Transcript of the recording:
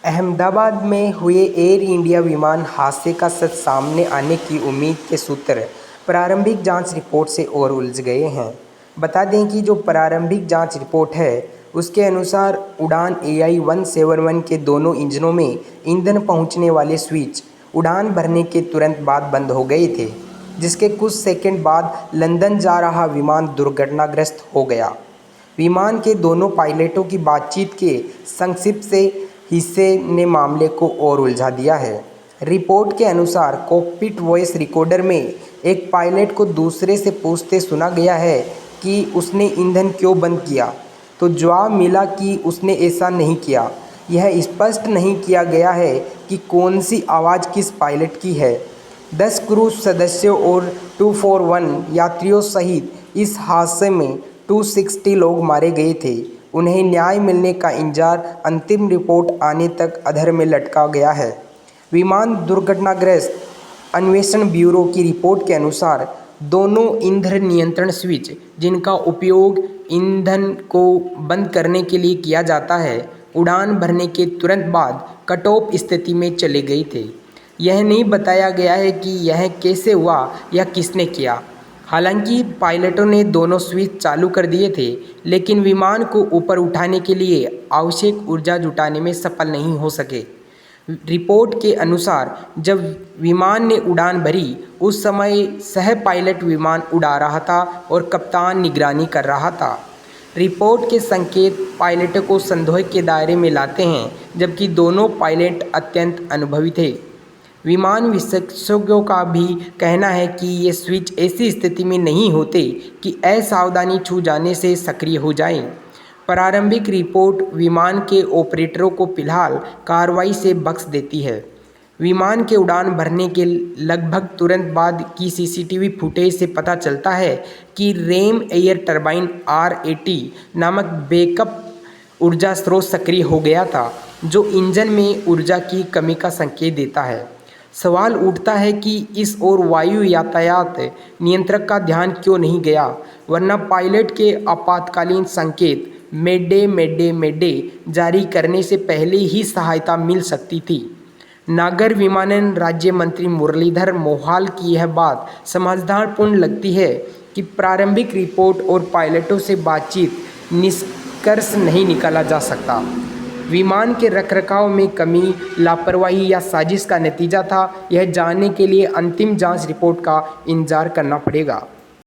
अहमदाबाद में हुए air India विमान हादसे का सच सामने आने की उम्मीद के सूत्र प्रारंभिक जांच रिपोर्ट से और उलझ गए हैं। बता दें कि जो प्रारंभिक जांच रिपोर्ट है उसके अनुसार उड़ान AI-171 के दोनों इंजनों में ईंधन पहुंचने वाले स्विच उड़ान भरने के तुरंत बाद बंद हो गए थे, जिसके कुछ सेकंड बाद लंदन जा रहा विमान दुर्घटनाग्रस्त हो गया। विमान के दोनों पायलटों की बातचीत के संक्षिप्त से हिस्से ने मामले को और उलझा दिया है। रिपोर्ट के अनुसार कॉकपिट वॉइस रिकॉर्डर में एक पायलट को दूसरे से पूछते सुना गया है कि उसने ईंधन क्यों बंद किया, तो जवाब मिला कि उसने ऐसा नहीं किया। यह स्पष्ट नहीं किया गया है कि कौन सी आवाज़ किस पायलट की है। 10 क्रू सदस्यों और 241 यात्रियों सहित इस हादसे में 260 लोग मारे गए थे। उन्हें न्याय मिलने का इंतजार अंतिम रिपोर्ट आने तक अधर में लटका गया है। विमान दुर्घटनाग्रस्त अन्वेषण ब्यूरो की रिपोर्ट के अनुसार दोनों ईंधन नियंत्रण स्विच, जिनका उपयोग ईंधन को बंद करने के लिए किया जाता है, उड़ान भरने के तुरंत बाद कट ऑफ स्थिति में चले गए थे। यह नहीं बताया गया है कि यह कैसे हुआ या किसने किया। हालांकि पायलटों ने दोनों स्विच चालू कर दिए थे, लेकिन विमान को ऊपर उठाने के लिए आवश्यक ऊर्जा जुटाने में सफल नहीं हो सके। रिपोर्ट के अनुसार जब विमान ने उड़ान भरी उस समय सह पायलट विमान उड़ा रहा था और कप्तान निगरानी कर रहा था। रिपोर्ट के संकेत पायलटों को संदेह के दायरे में लाते हैं, जबकि दोनों पायलट अत्यंत अनुभवी थे। विमान विशेषज्ञों का भी कहना है कि ये स्विच ऐसी स्थिति में नहीं होते कि असावधानी छू जाने से सक्रिय हो जाएं। प्रारंभिक रिपोर्ट विमान के ऑपरेटरों को फिलहाल कार्रवाई से बख्श देती है। विमान के उड़ान भरने के लगभग तुरंत बाद की CCTV फुटेज से पता चलता है कि रेम एयर टरबाइन R80 नामक बैकअप ऊर्जा स्रोत सक्रिय हो गया था, जो इंजन में ऊर्जा की कमी का संकेत देता है। सवाल उठता है कि इस ओर वायु यातायात नियंत्रक का ध्यान क्यों नहीं गया, वरना पायलट के आपातकालीन संकेत मैडे मैडे मैडे जारी करने से पहले ही सहायता मिल सकती थी। नागर विमानन राज्य मंत्री मुरलीधर मोहाल की यह बात समझदारपूर्ण लगती है कि प्रारंभिक रिपोर्ट और पायलटों से बातचीत निष्कर्ष नहीं निकाला जा सकता। विमान के रखरखाव में कमी, लापरवाही या साजिश का नतीजा था, यह जानने के लिए अंतिम जांच रिपोर्ट का इंतजार करना पड़ेगा।